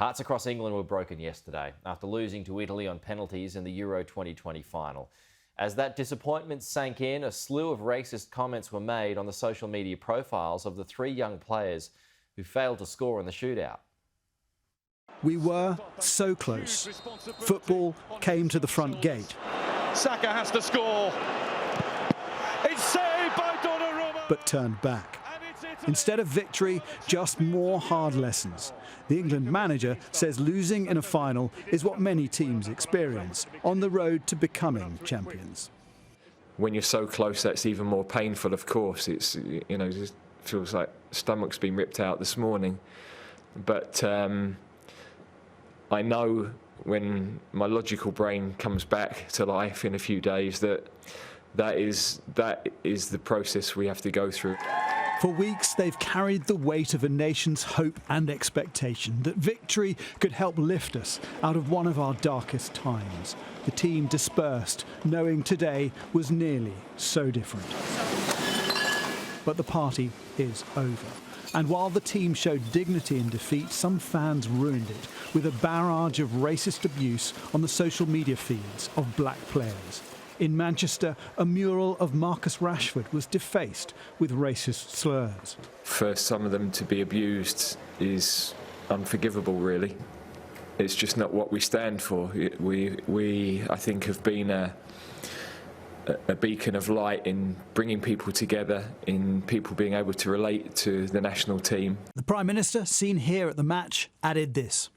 Hearts across England were broken yesterday after losing to Italy on penalties in the Euro 2020 final. As that disappointment sank in, a slew of racist comments were made on the social media profiles of the three young players who failed to score in the shootout. We were so close. Football came to the front gate. Saka has to score. It's saved by Donnarumma. But turned back. Instead of victory, just more hard lessons. The England manager says losing in a final is what many teams experience on the road to becoming champions. When you're so close, that's even more painful, of course. It's, you know, it feels like stomach's been ripped out this morning. But I know when my logical brain comes back to life in a few days that is the process we have to go through. For weeks, they've carried the weight of a nation's hope and expectation that victory could help lift us out of one of our darkest times. The team dispersed, knowing today was nearly so different. But the party is over. And while the team showed dignity in defeat, some fans ruined it with a barrage of racist abuse on the social media feeds of black players. In Manchester, a mural of Marcus Rashford was defaced with racist slurs. For some of them to be abused is unforgivable, really. It's just not what we stand for. We I think, have been a beacon of light in bringing people together, in people being able to relate to the national team. The Prime Minister, seen here at the match, added this.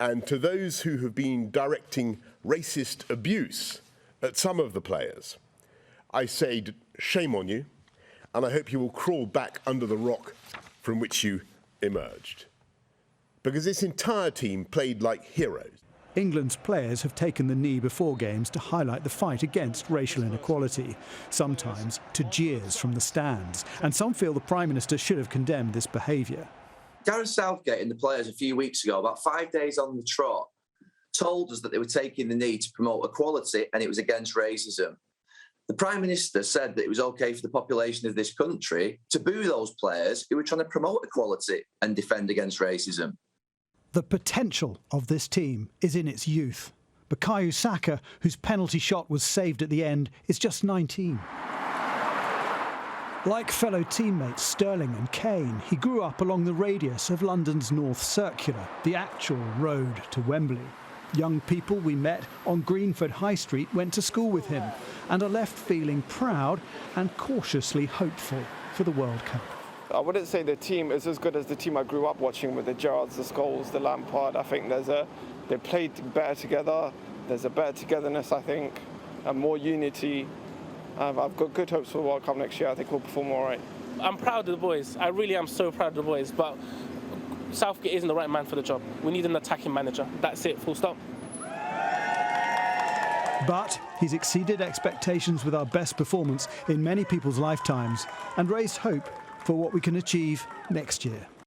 And to those who have been directing racist abuse at some of the players, I say shame on you, and I hope you will crawl back under the rock from which you emerged. Because this entire team played like heroes. England's players have taken the knee before games to highlight the fight against racial inequality, sometimes to jeers from the stands. And some feel the Prime Minister should have condemned this behaviour. Gareth Southgate and the players a few weeks ago, about 5 days on the trot, told us that they were taking the knee to promote equality and it was against racism. The Prime Minister said that it was OK for the population of this country to boo those players who were trying to promote equality and defend against racism. The potential of this team is in its youth. Bukayo Saka, whose penalty shot was saved at the end, is just 19. Like fellow teammates Sterling and Kane, he grew up along the radius of London's North Circular, the actual road to Wembley. Young people we met on Greenford High Street went to school with him and are left feeling proud and cautiously hopeful for the World Cup. I wouldn't say the team is as good as the team I grew up watching with the Gerrards, the Scholes, the Lampard. I think they played better together. There's a better togetherness, I think, and more unity. I've got good hopes for the World Cup next year. I think we'll perform all right. I'm proud of the boys. I really am so proud of the boys. But Southgate isn't the right man for the job. We need an attacking manager. That's it, full stop. But he's exceeded expectations with our best performance in many people's lifetimes and raised hope for what we can achieve next year.